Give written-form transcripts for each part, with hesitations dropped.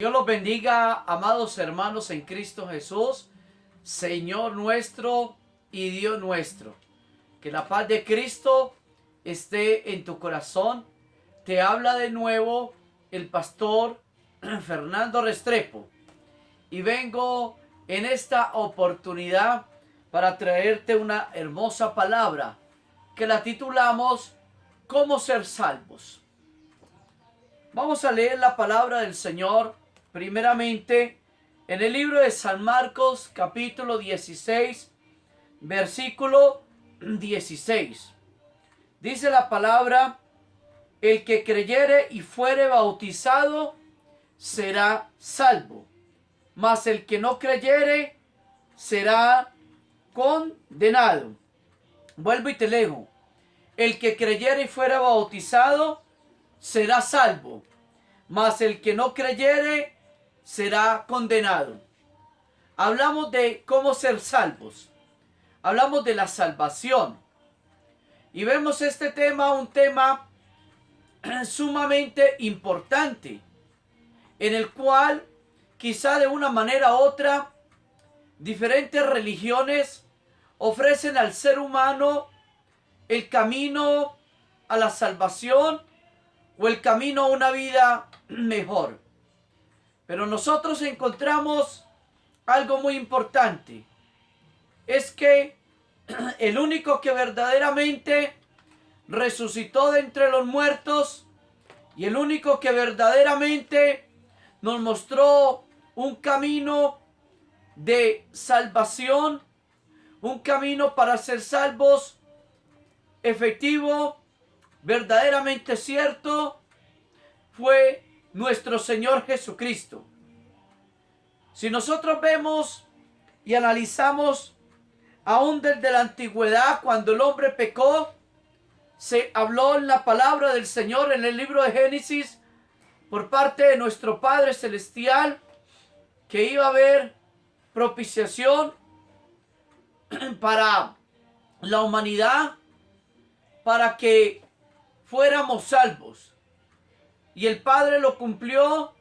Dios los bendiga, amados hermanos en Cristo Jesús, Señor nuestro y Dios nuestro. Que la paz de Cristo esté en tu corazón. Te habla de nuevo el pastor Fernando Restrepo. Y vengo en esta oportunidad para traerte una hermosa palabra que la titulamos ¿Cómo ser salvos? Vamos a leer la palabra del Señor primeramente en el libro de San Marcos capítulo 16 versículo 16. Dice la palabra: el que creyere y fuere bautizado será salvo, mas el que no creyere será condenado. Vuelvo y te leo: el que creyere y fuere bautizado será salvo, mas el que no creyere será condenado. Hablamos de cómo ser salvos. Hablamos de la salvación. Y vemos este tema, un tema sumamente importante, en el cual quizá de una manera u otra diferentes religiones ofrecen al ser humano el camino a la salvación o el camino a una vida mejor. Pero nosotros encontramos algo muy importante. Es que el único que verdaderamente resucitó de entre los muertos y el único que verdaderamente nos mostró un camino de salvación, un camino para ser salvos, efectivo, verdaderamente cierto, fue nuestro Señor Jesucristo. Si nosotros vemos y analizamos aún desde la antigüedad, cuando el hombre pecó, se habló en la palabra del Señor en el libro de Génesis por parte de nuestro Padre Celestial que iba a haber propiciación para la humanidad, para que fuéramos salvos. Y el Padre lo cumplió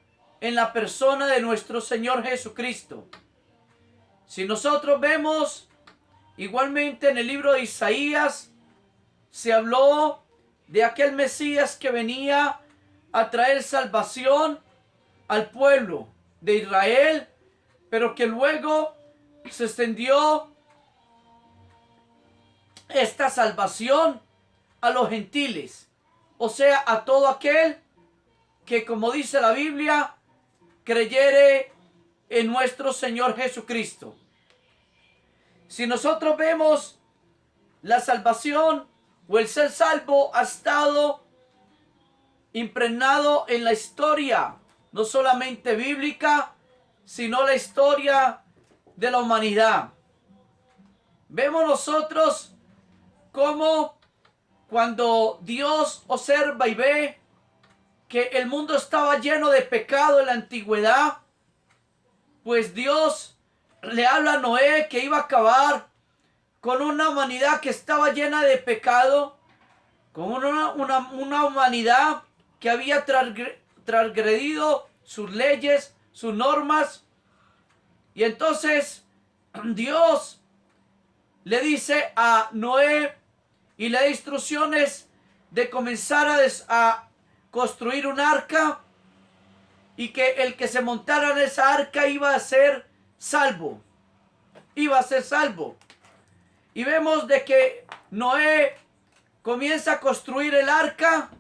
en la persona de nuestro Señor Jesucristo. Si nosotros vemos igualmente en el libro de Isaías, se habló de aquel Mesías que venía a traer salvación al pueblo de Israel, pero que luego se extendió esta salvación a los gentiles, o sea, a todo aquel que, como dice la Biblia, creyere en nuestro Señor Jesucristo. Si nosotros vemos, la salvación o el ser salvo ha estado impregnado en la historia, no solamente bíblica, sino la historia de la humanidad. Vemos nosotros cómo cuando Dios observa y ve que el mundo estaba lleno de pecado en la antigüedad, pues Dios le habla a Noé que iba a acabar con una humanidad que estaba llena de pecado, con una humanidad que había transgredido sus leyes, sus normas. Y entonces Dios le dice a Noé y le da instrucciones de comenzar a construir un arca, y que el que se montara en esa arca iba a ser salvo. Iba a ser salvo. Y vemos de que Noé comienza a construir el arca,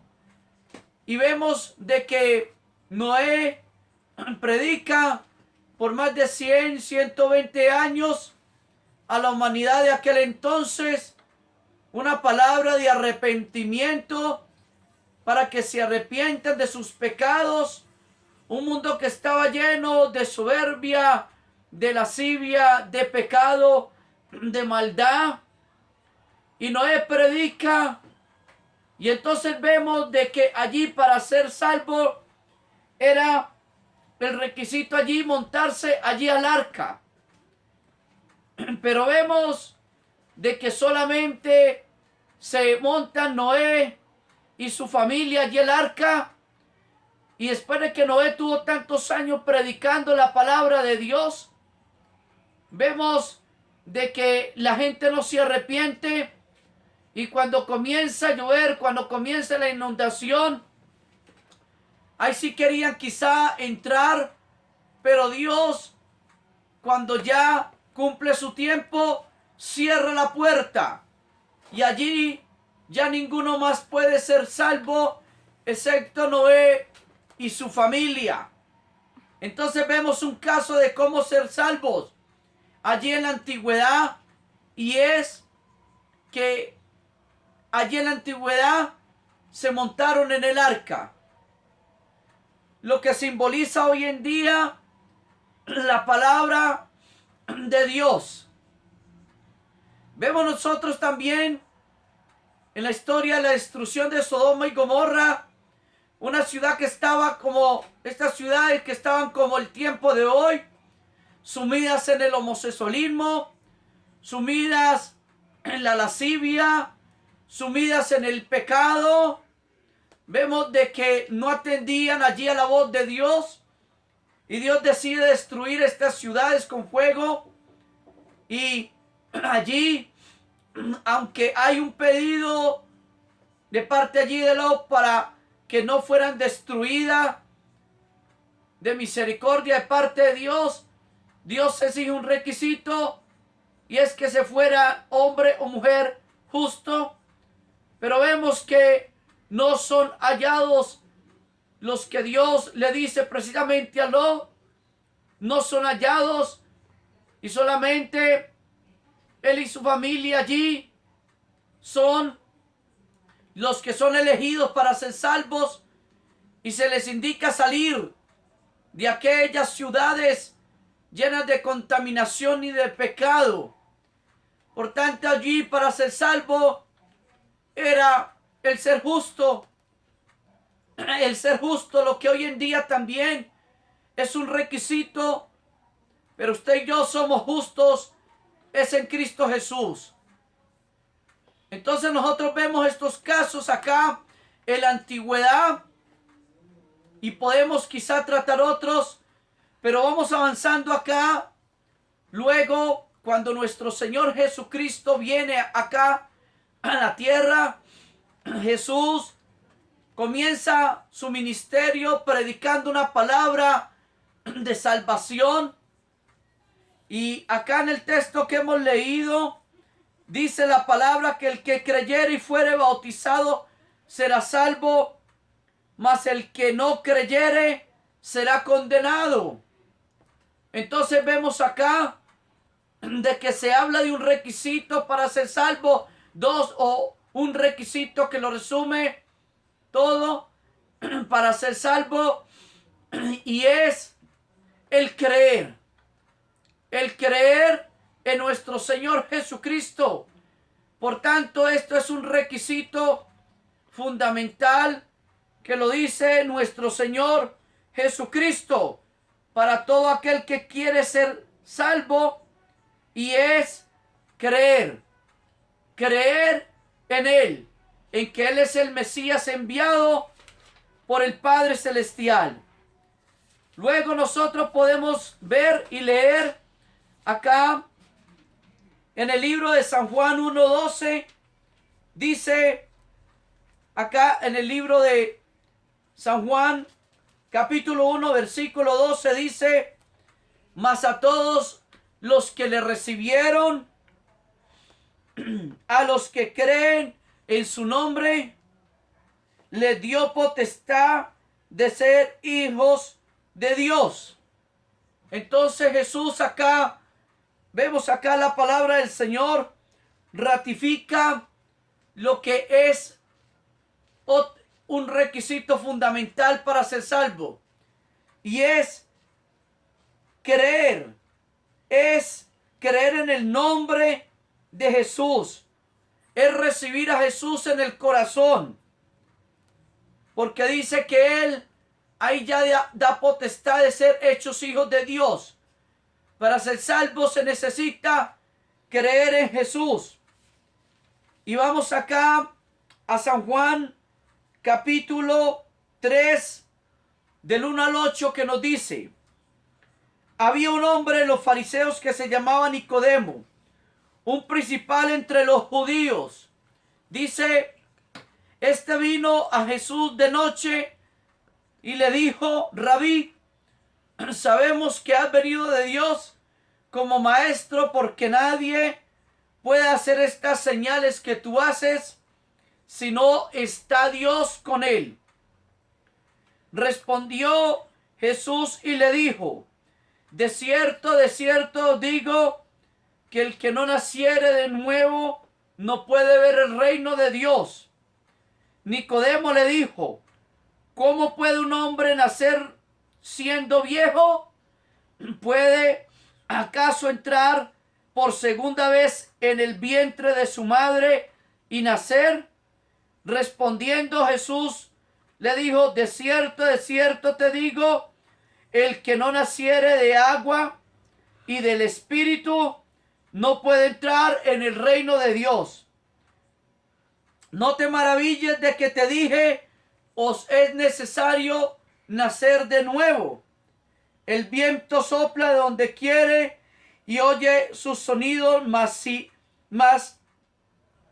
y vemos de que Noé predica por más de 120 años a la humanidad de aquel entonces una palabra de arrepentimiento, para que se arrepientan de sus pecados. Un mundo que estaba lleno de soberbia, de lascivia, de pecado, de maldad. Y Noé predica, y entonces vemos de que allí, para ser salvo, era el requisito allí montarse allí al arca. Pero vemos de que solamente se montan Noé y su familia allí al arca, Y después de que Noé tuvo tantos años predicando la palabra de Dios, vemos de que la gente no se arrepiente. Y cuando comienza a llover, cuando comienza la inundación, ahí sí querían quizá entrar, pero Dios, cuando ya cumple su tiempo, cierra la puerta. Y allí ya ninguno más puede ser salvo, excepto Noé y su familia. Entonces vemos un caso de cómo ser salvos allí en la antigüedad, y es que allí en la antigüedad se montaron en el arca, lo que simboliza hoy en día la palabra de Dios. Vemos nosotros también en la historia de la destrucción de Sodoma y Gomorra, una ciudad que estaba como estas ciudades que estaban como el tiempo de hoy, sumidas en el homosexualismo, sumidas en la lascivia, sumidas en el pecado. Vemos de que no atendían allí a la voz de Dios, y Dios decide destruir estas ciudades con fuego. Y allí, aunque hay un pedido de parte allí de Lot para que no fueran destruidas, de misericordia de parte de Dios, Dios exige un requisito, y es que se fuera hombre o mujer justo. Pero vemos que no son hallados los que Dios le dice precisamente a Lot, no son hallados, y solamente él y su familia allí son los que son elegidos para ser salvos, y se les indica salir de aquellas ciudades llenas de contaminación y de pecado. Por tanto, allí para ser salvo era el ser justo. El ser justo, lo que hoy en día también es un requisito, pero usted y yo somos justos, es en Cristo Jesús. Entonces nosotros vemos estos casos acá en la antigüedad, y podemos quizá tratar otros, pero vamos avanzando acá. Luego, cuando nuestro Señor Jesucristo viene acá a la tierra, Jesús comienza su ministerio predicando una palabra de salvación. Y acá en el texto que hemos leído, dice la palabra que el que creyere y fuere bautizado será salvo, mas el que no creyere será condenado. Entonces vemos acá de que se habla de un requisito para ser salvo, dos, o un requisito que lo resume todo para ser salvo, y es el creer en nuestro Señor Jesucristo. Por tanto, esto es un requisito fundamental que lo dice nuestro Señor Jesucristo para todo aquel que quiere ser salvo, y es creer en Él, en que Él es el Mesías enviado por el Padre Celestial. Luego nosotros podemos ver y leer acá en el libro de San Juan 1:12, dice acá en el libro de San Juan capítulo 1 versículo 12, dice: mas a todos los que le recibieron, a los que creen en su nombre, les dio potestad de ser hijos de Dios. Entonces Jesús acá, vemos acá la palabra del Señor, ratifica lo que es un requisito fundamental para ser salvo, y es creer en el nombre de Jesús, es recibir a Jesús en el corazón, porque dice que Él ahí ya da potestad de ser hechos hijos de Dios. Para ser salvo se necesita creer en Jesús. Y vamos acá a San Juan capítulo 3, del 1 al 8, que nos dice: había un hombre en los fariseos que se llamaba Nicodemo, un principal entre los judíos. Dice, este vino a Jesús de noche y le dijo: Rabí, sabemos que has venido de Dios como maestro, porque nadie puede hacer estas señales que tú haces si no está Dios con él. Respondió Jesús y le dijo: de cierto os digo, que el que no naciere de nuevo no puede ver el reino de Dios. Nicodemo le dijo: ¿cómo puede un hombre nacer siendo viejo? ¿Puede acaso entrar por segunda vez en el vientre de su madre y nacer? Respondiendo Jesús le dijo: de cierto te digo, el que no naciere de agua y del Espíritu no puede entrar en el reino de Dios. No te maravilles de que te dije: os es necesario nacer de nuevo. El viento sopla de donde quiere y oye sus sonidos, mas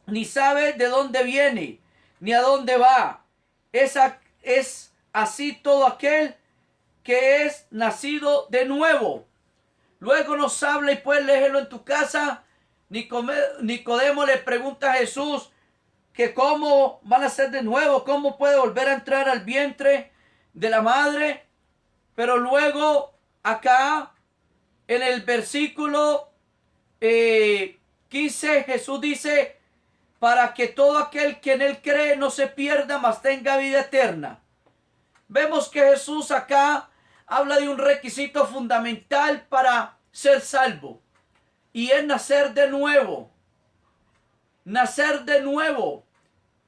ni sabe de dónde viene ni a dónde va. Es así todo aquel que es nacido de nuevo. Luego nos habla, y puedes leerlo en tu casa. Nicodemo le pregunta a Jesús que cómo van a ser de nuevo, cómo puede volver a entrar al vientre de la madre. Pero luego acá en el versículo 15 Jesús dice: para que todo aquel que en él cree no se pierda, mas tenga vida eterna. Vemos que Jesús acá habla de un requisito fundamental para ser salvo, y es nacer de nuevo. Nacer de nuevo.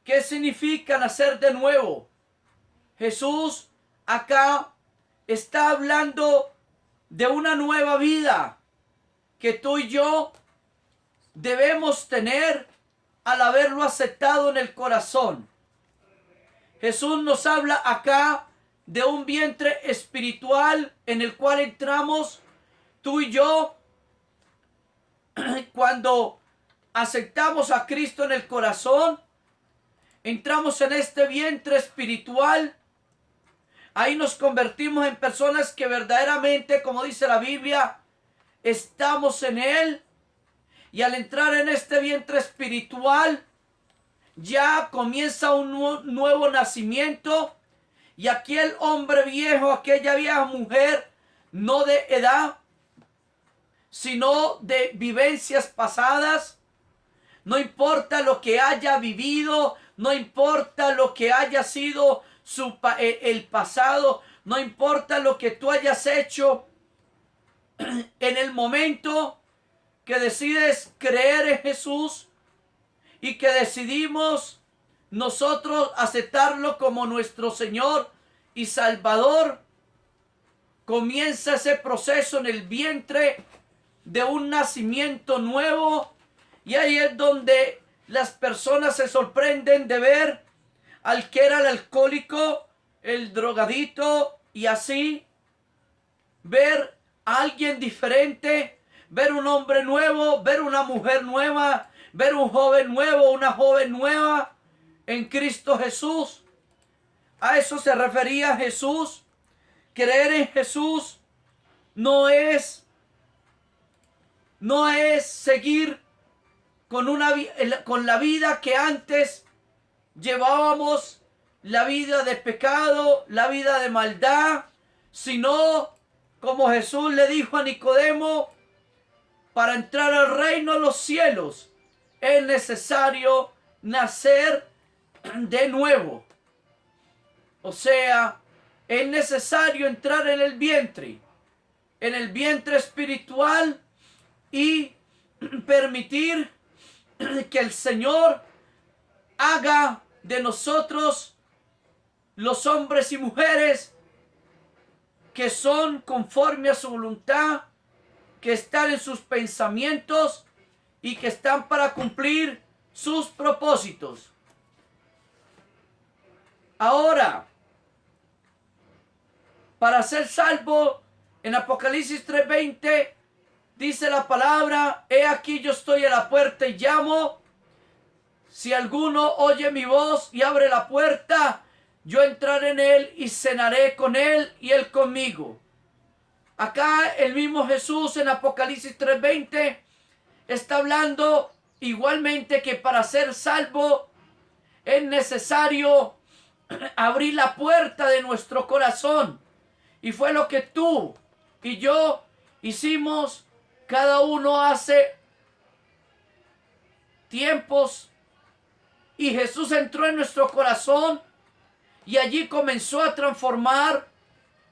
¿Qué significa nacer de nuevo? Jesús acá está hablando de una nueva vida que tú y yo debemos tener al haberlo aceptado en el corazón. Jesús nos habla acá de un vientre espiritual en el cual entramos tú y yo cuando aceptamos a Cristo en el corazón. Entramos en este vientre espiritual. Ahí nos convertimos en personas que verdaderamente, como dice la Biblia, estamos en Él. Y al entrar en este vientre espiritual, ya comienza un nuevo nacimiento. Y aquel hombre viejo, aquella vieja mujer, no de edad, sino de vivencias pasadas. No importa lo que haya vivido, no importa lo que haya sido el pasado, no importa lo que tú hayas hecho, en el momento que decides creer en Jesús y que decidimos nosotros aceptarlo como nuestro Señor y Salvador, comienza ese proceso en el vientre de un nacimiento nuevo. Y ahí es donde las personas se sorprenden de ver al que era el alcohólico, el drogadito, y así ver a alguien diferente, ver un hombre nuevo, ver una mujer nueva, ver un joven nuevo, una joven nueva en Cristo Jesús. A eso se refería Jesús. Creer en Jesús no es seguir con la vida que antes llevábamos, la vida de pecado, la vida de maldad, sino, como Jesús le dijo a Nicodemo, para entrar al reino de los cielos es necesario nacer de nuevo. O sea, es necesario entrar en el vientre espiritual, y permitir que el Señor haga de nosotros los hombres y mujeres que son conforme a su voluntad, que están en sus pensamientos y que están para cumplir sus propósitos. Ahora, para ser salvo, en Apocalipsis 3:20 dice la palabra: he aquí yo estoy a la puerta y llamo. Si alguno oye mi voz y abre la puerta, yo entraré en él y cenaré con él y él conmigo. Acá el mismo Jesús en Apocalipsis 3:20 está hablando igualmente que para ser salvo es necesario abrir la puerta de nuestro corazón. Y fue lo que tú y yo hicimos. Cada uno hace tiempos. Y Jesús entró en nuestro corazón. Y allí comenzó a transformar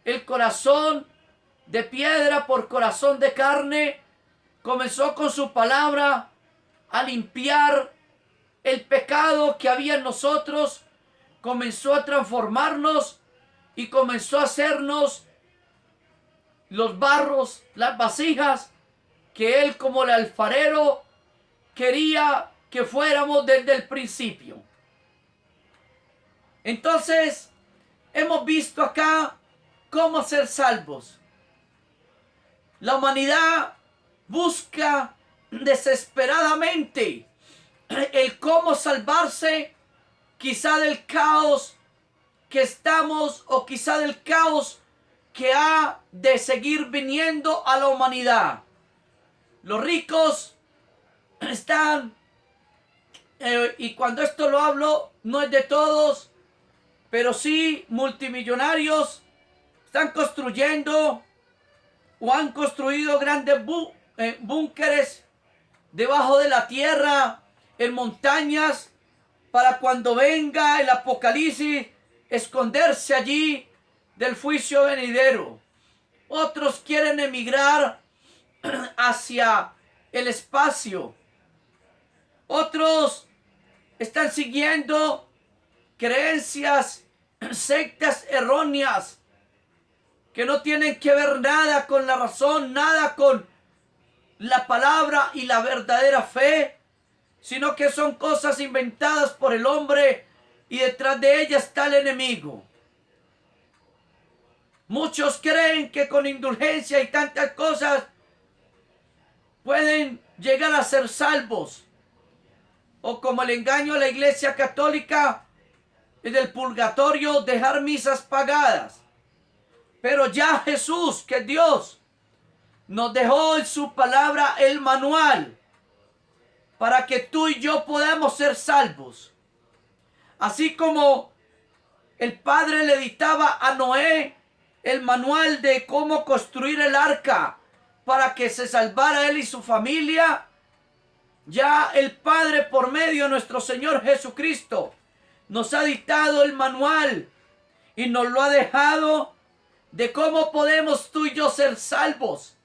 el corazón de piedra por corazón de carne. Comenzó con su palabra a limpiar el pecado que había en nosotros. Comenzó a transformarnos y comenzó a hacernos los barros, las vasijas que Él, como el alfarero, quería que fuéramos desde el principio. Entonces, hemos visto acá cómo ser salvos. La humanidad busca desesperadamente el cómo salvarse, quizá del caos que estamos, o quizá del caos que ha de seguir viniendo a la humanidad. Los ricos están, y cuando esto lo hablo, no es de todos, pero sí multimillonarios, están construyendo o han construido grandes búnkeres debajo de la tierra, en montañas, para cuando venga el apocalipsis, esconderse allí del juicio venidero. Otros quieren emigrar hacia el espacio. Otros están siguiendo creencias, sectas erróneas que no tienen que ver nada con la razón, nada con la palabra y la verdadera fe, sino que son cosas inventadas por el hombre, y detrás de ellas está el enemigo. Muchos creen que con indulgencia y tantas cosas pueden llegar a ser salvos. O como el engaño a la Iglesia Católica del purgatorio, dejar misas pagadas. Pero ya Jesús, que es Dios, nos dejó en su palabra el manual para que tú y yo podamos ser salvos. Así como el Padre le dictaba a Noé el manual de cómo construir el arca para que se salvara él y su familia, ya el Padre, por medio de nuestro Señor Jesucristo, nos ha dictado el manual y nos lo ha dejado de cómo podemos tú y yo ser salvos.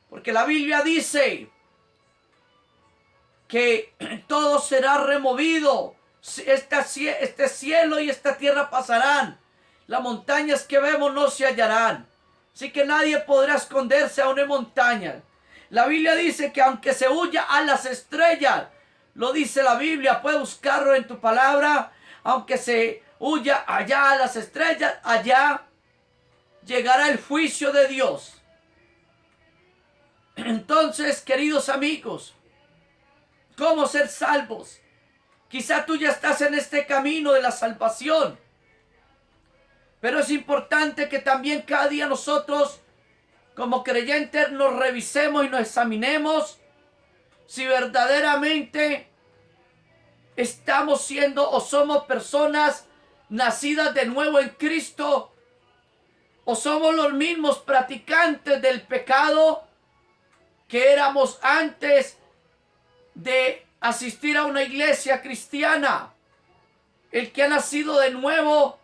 Porque la Biblia dice que todo será removido. Este cielo y esta tierra pasarán. Las montañas que vemos no se hallarán. Así que nadie podrá esconderse a una montaña. La Biblia dice que aunque se huya a las estrellas, lo dice la Biblia, puedes buscarlo en tu palabra, aunque se huya allá a las estrellas, allá llegará el juicio de Dios. Entonces, queridos amigos, ¿cómo ser salvos? Quizá tú ya estás en este camino de la salvación, pero es importante que también cada día nosotros, como creyentes, nos revisemos y nos examinemos si verdaderamente estamos siendo o somos personas nacidas de nuevo en Cristo, o somos los mismos practicantes del pecado que éramos antes de asistir a una iglesia cristiana. El que ha nacido de nuevo,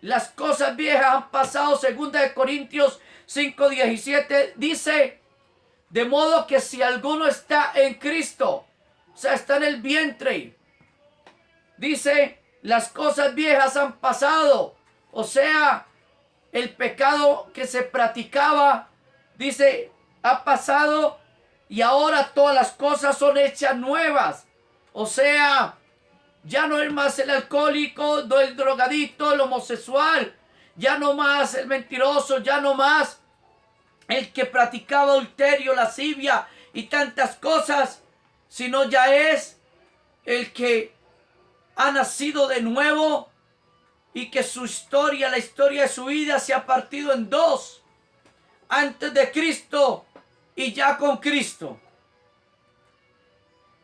las cosas viejas han pasado. 2 Corintios 5:17 dice: de modo que si alguno está en Cristo, o sea, está en el vientre, dice, las cosas viejas han pasado. O sea, el pecado que se practicaba, dice, ha pasado, y ahora todas las cosas son hechas nuevas. O sea, ya no es más el alcohólico, no el drogadicto, el homosexual. ya no más el mentiroso, ya no más el que practicaba adulterio, lascivia y tantas cosas, sino ya es el que ha nacido de nuevo y que su historia, la historia de su vida se ha partido en dos, antes de Cristo y ya con Cristo.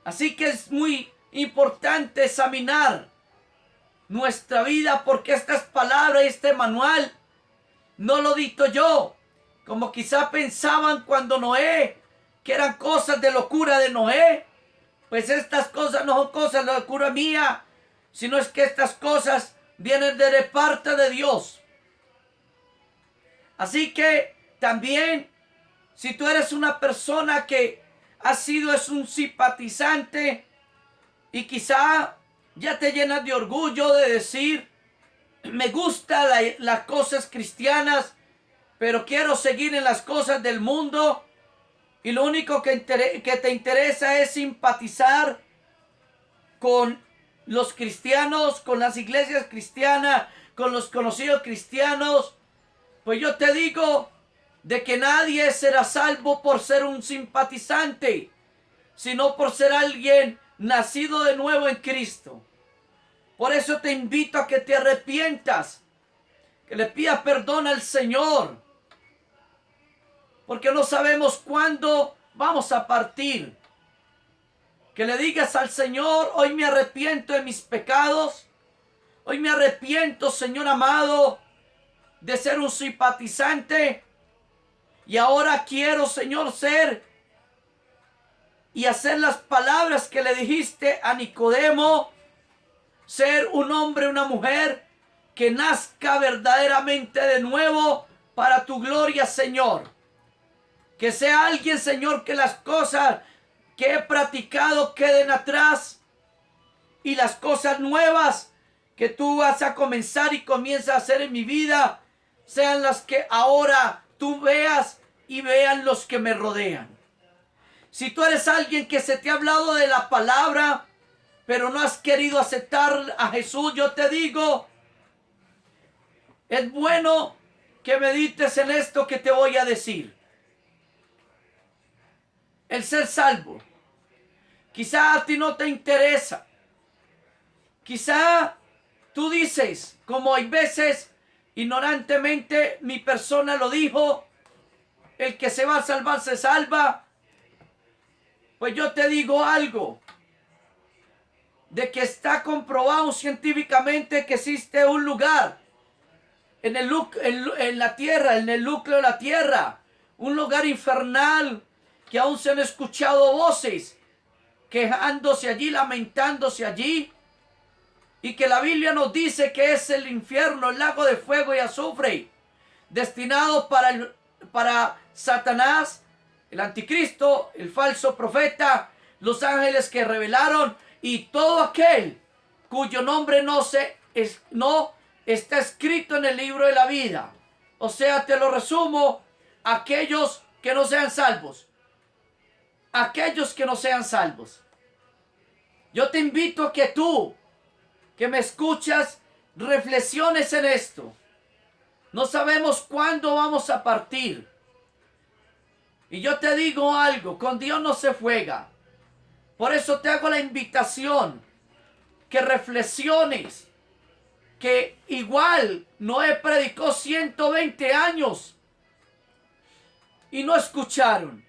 Así que es muy importante examinar nuestra vida, porque estas palabras y este manual no lo dicto yo, como quizá pensaban cuando Noé, que eran cosas de locura de Noé. Pues estas cosas no son cosas de locura mía, sino es que estas cosas vienen de parte de Dios. Así que también, si tú eres una persona que es un simpatizante y quizá ya te llenas de orgullo de decir, me gustan las cosas cristianas, pero quiero seguir en las cosas del mundo, y lo único que te interesa es simpatizar con los cristianos, con las iglesias cristianas, con los conocidos cristianos, pues yo te digo de que nadie será salvo por ser un simpatizante, sino por ser alguien nacido de nuevo en Cristo. Por eso te invito a que te arrepientas, que le pidas perdón al Señor, porque no sabemos cuándo vamos a partir. Que le digas al Señor, hoy me arrepiento de mis pecados, hoy me arrepiento, Señor amado, de ser un simpatizante, y ahora quiero, Señor, ser y hacer las palabras que le dijiste a Nicodemo, ser un hombre, una mujer que nazca verdaderamente de nuevo para tu gloria, Señor. Que sea alguien, Señor, que las cosas que he practicado queden atrás y las cosas nuevas que tú vas a comenzar y comienzas a hacer en mi vida sean las que ahora tú veas y vean los que me rodean. Si tú eres alguien que se te ha hablado de la palabra, pero no has querido aceptar a Jesús, yo te digo, es bueno que medites en esto que te voy a decir. El ser salvo. Quizá a ti no te interesa. Quizá tú dices, como hay veces ignorantemente mi persona lo dijo, el que se va a salvar se salva. Pues yo te digo algo, de que está comprobado científicamente que existe un lugar en la tierra, en el núcleo de la tierra, un lugar infernal, que aún se han escuchado voces quejándose allí, lamentándose allí, y que la Biblia nos dice que es el infierno, el lago de fuego y azufre, destinado para Satanás, el anticristo, el falso profeta, los ángeles que rebelaron y todo aquel cuyo nombre no está escrito en el libro de la vida. O sea, te lo resumo, aquellos que no sean salvos. Aquellos que no sean salvos. Yo te invito a que tú, que me escuchas, reflexiones en esto. No sabemos cuándo vamos a partir. Y yo te digo algo, con Dios no se juega. Por eso te hago la invitación, que reflexiones, que igual Noé predicó 120 años y no escucharon.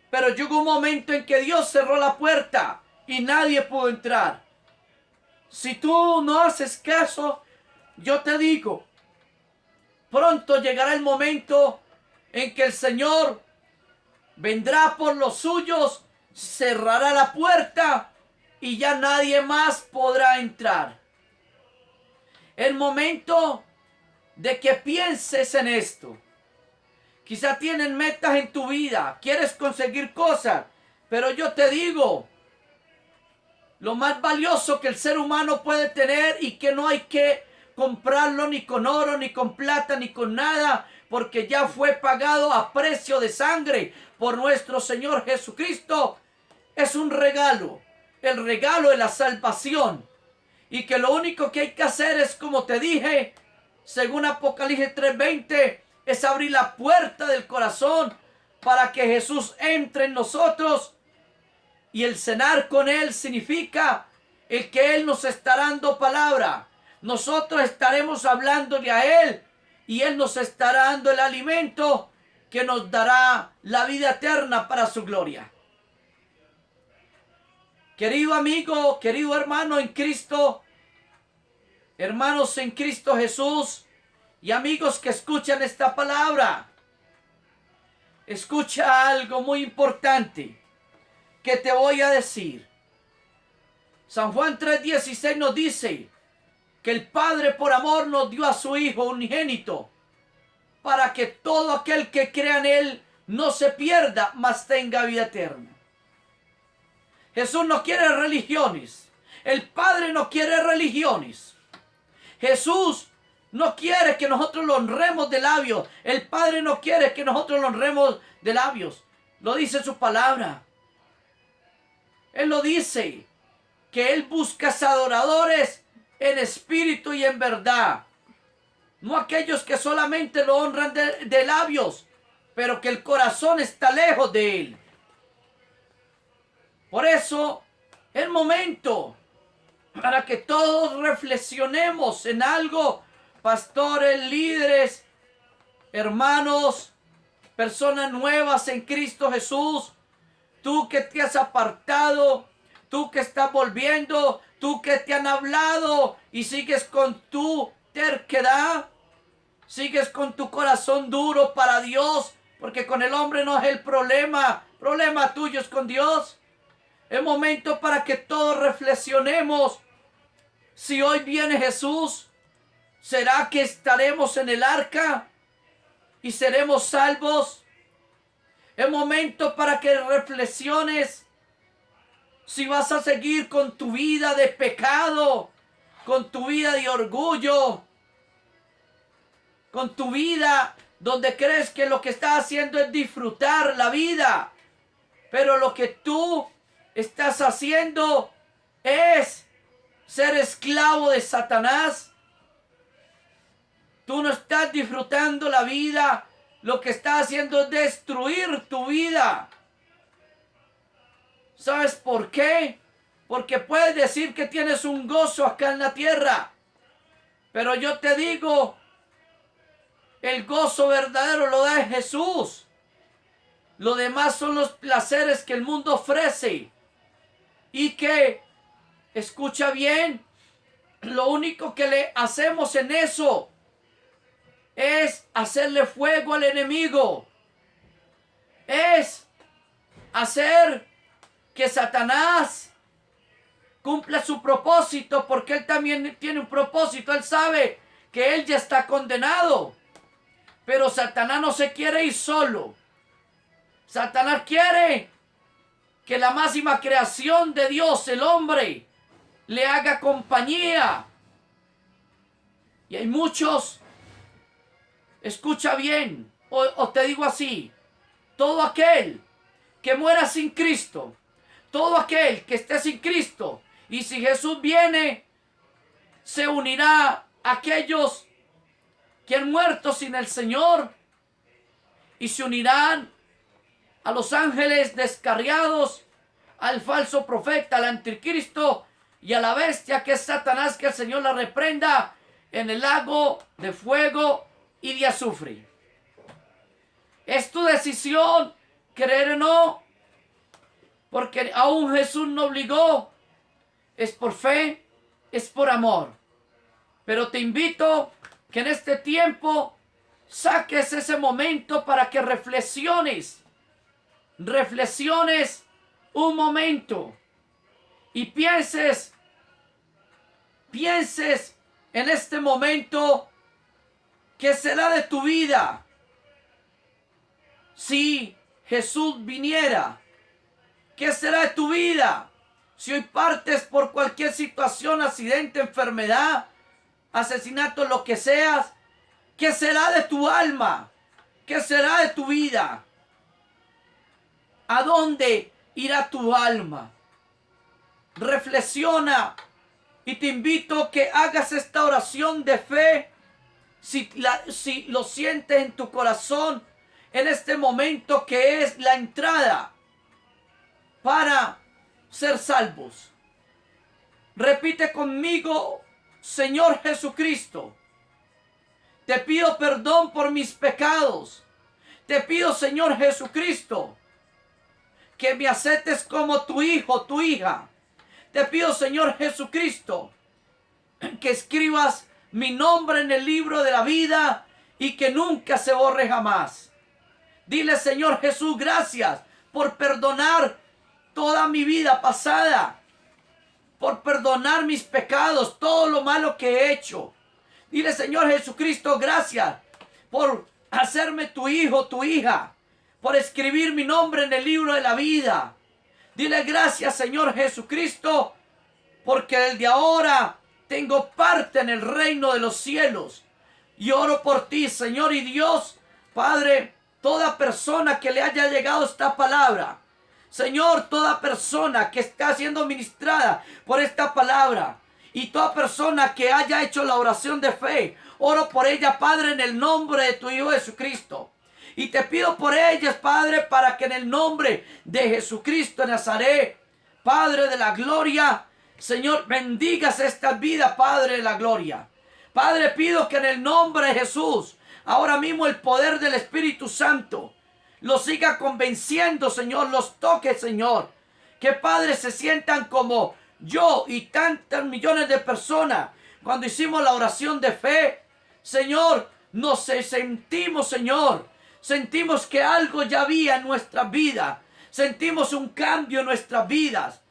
Pero llegó un momento en que Dios cerró la puerta y nadie pudo entrar. Si tú no haces caso, yo te digo, pronto llegará el momento en que el Señor vendrá por los suyos, cerrará la puerta y ya nadie más podrá entrar. El momento de que pienses en esto. Quizá tienes metas en tu vida, quieres conseguir cosas, pero yo te digo, lo más valioso que el ser humano puede tener y que no hay que comprarlo ni con oro, ni con plata, ni con nada, porque ya fue pagado a precio de sangre por nuestro Señor Jesucristo, es un regalo, el regalo de la salvación. Y que lo único que hay que hacer es, como te dije, según Apocalipsis 3:20, es abrir la puerta del corazón para que Jesús entre en nosotros. Y el cenar con Él significa el que Él nos está dando palabra. Nosotros estaremos hablándole a Él y Él nos estará dando el alimento que nos dará la vida eterna para su gloria. Querido amigo, querido hermano en Cristo, hermanos en Cristo Jesús y amigos que escuchan esta palabra, escucha algo muy importante que te voy a decir. San Juan 3:16 nos dice que el Padre por amor nos dio a su Hijo unigénito para que todo aquel que crea en Él no se pierda, mas tenga vida eterna. Jesús no quiere religiones. El Padre no quiere religiones. Jesús no quiere que nosotros lo honremos de labios. El Padre no quiere que nosotros lo honremos de labios. Lo dice su palabra. Él lo dice, que Él busca adoradores en espíritu y en verdad. No aquellos que solamente lo honran de labios, pero que el corazón está lejos de Él. Por eso, el momento para que todos reflexionemos en algo, pastores, líderes, hermanos, personas nuevas en Cristo Jesús, tú que te has apartado, tú que estás volviendo, tú que te han hablado y sigues con tu terquedad, sigues con tu corazón duro para Dios, porque con el hombre no es el problema tuyo es con Dios. Es momento para que todos reflexionemos. Si hoy viene Jesús, ¿será que estaremos en el arca y seremos salvos? Es momento para que reflexiones si vas a seguir con tu vida de pecado, con tu vida de orgullo, con tu vida donde crees que lo que estás haciendo es disfrutar la vida, pero lo que tú estás haciendo es ser esclavo de Satanás. Tú no estás disfrutando la vida, lo que estás haciendo es destruir tu vida. ¿Sabes por qué? Porque puedes decir que tienes un gozo acá en la tierra, pero yo te digo, el gozo verdadero lo da Jesús. Lo demás son los placeres que el mundo ofrece. Y que, escucha bien, lo único que le hacemos en eso es hacerle fuego al enemigo. Es hacer que Satanás cumpla su propósito, porque él también tiene un propósito. Él sabe que él ya está condenado. Pero Satanás no se quiere ir solo. Satanás quiere que la máxima creación de Dios, el hombre, le haga compañía. Y hay muchos, escucha bien, o te digo así, todo aquel que muera sin Cristo, todo aquel que esté sin Cristo, y si Jesús viene, se unirá a aquellos que han muerto sin el Señor, y se unirán a los ángeles descarriados, al falso profeta, al anticristo y a la bestia que es Satanás, que el Señor la reprenda en el lago de fuego y de azufre. Es tu decisión creer o no, porque aún Jesús no obligó. Es por fe, es por amor. Pero te invito que en este tiempo saques ese momento para que reflexiones un momento y pienses en este momento qué será de tu vida si Jesús viniera. ¿Qué será de tu vida si hoy partes por cualquier situación, accidente, enfermedad, asesinato, lo que seas? ¿Qué será de tu alma? ¿Qué será de tu vida? ¿A dónde irá tu alma? Reflexiona y te invito a que hagas esta oración de fe si lo sientes en tu corazón en este momento, que es la entrada para ser salvos. Repite conmigo: Señor Jesucristo, te pido perdón por mis pecados. Te pido, Señor Jesucristo, que me aceptes como tu hijo, tu hija. Te pido, Señor Jesucristo, que escribas mi nombre en el libro de la vida y que nunca se borre jamás. Dile: Señor Jesús, gracias por perdonar toda mi vida pasada, por perdonar mis pecados, todo lo malo que he hecho. Dile: Señor Jesucristo, gracias por hacerme tu hijo, tu hija, por escribir mi nombre en el libro de la vida. Dile: gracias, Señor Jesucristo, porque desde ahora tengo parte en el reino de los cielos. Y oro por ti, Señor y Dios, Padre, toda persona que le haya llegado esta palabra, Señor, toda persona que está siendo ministrada por esta palabra y toda persona que haya hecho la oración de fe, oro por ella, Padre, en el nombre de tu Hijo Jesucristo. Y te pido por ellas, Padre, para que en el nombre de Jesucristo de Nazaret, Padre de la gloria, Señor, bendigas esta vida, Padre de la gloria. Padre, pido que en el nombre de Jesús, ahora mismo el poder del Espíritu Santo los siga convenciendo, Señor, los toque, Señor. Que, Padre, se sientan como yo y tantos millones de personas cuando hicimos la oración de fe. Señor, nos sentimos, Señor, sentimos que algo ya había en nuestra vida. Sentimos un cambio en nuestras vidas.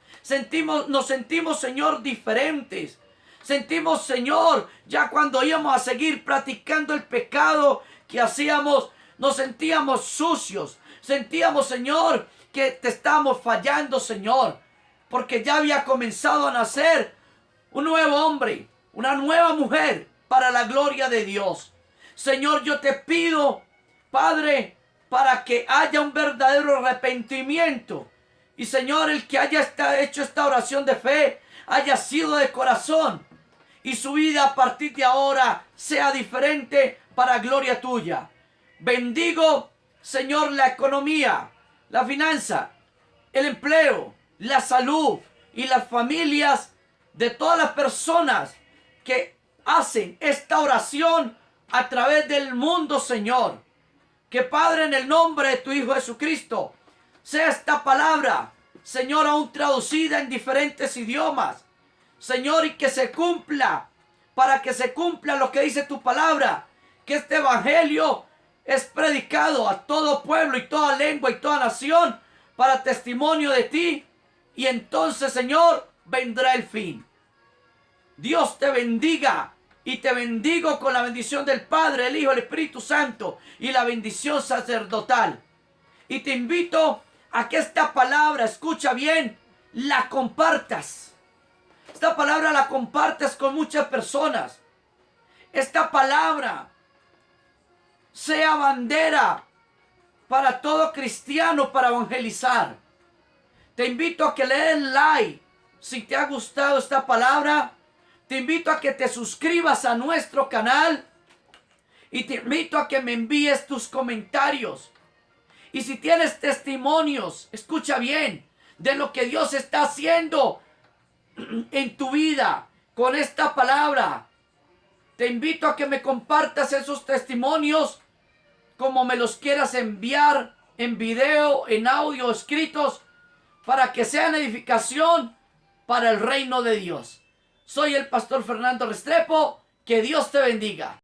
Nos sentimos, Señor, diferentes. Sentimos, Señor, ya cuando íbamos a seguir practicando el pecado que hacíamos, nos sentíamos sucios. Sentíamos, Señor, que te estamos fallando, Señor, porque ya había comenzado a nacer un nuevo hombre, una nueva mujer para la gloria de Dios. Señor, yo te pido, Padre, para que haya un verdadero arrepentimiento. Y, Señor, el que haya hecho esta oración de fe haya sido de corazón y su vida a partir de ahora sea diferente para gloria tuya. Bendigo, Señor, la economía, la finanza, el empleo, la salud y las familias de todas las personas que hacen esta oración a través del mundo, Señor. Que, Padre, en el nombre de tu Hijo Jesucristo, sea esta palabra, Señor, aún traducida en diferentes idiomas, Señor, y que se cumpla, para que se cumpla lo que dice tu palabra, que este evangelio es predicado a todo pueblo y toda lengua y toda nación para testimonio de ti, y entonces, Señor, vendrá el fin. Dios te bendiga, y te bendigo con la bendición del Padre, el Hijo, el Espíritu Santo y la bendición sacerdotal. Y te invito a que esta palabra, escucha bien, la compartas. Esta palabra la compartas con muchas personas. Esta palabra sea bandera para todo cristiano para evangelizar. Te invito a que le des like si te ha gustado esta palabra. Te invito a que te suscribas a nuestro canal y te invito a que me envíes tus comentarios. Y si tienes testimonios, escucha bien, de lo que Dios está haciendo en tu vida con esta palabra, te invito a que me compartas esos testimonios, como me los quieras enviar en video, en audio, escritos, para que sean edificación para el reino de Dios. Soy el pastor Fernando Restrepo. Que Dios te bendiga.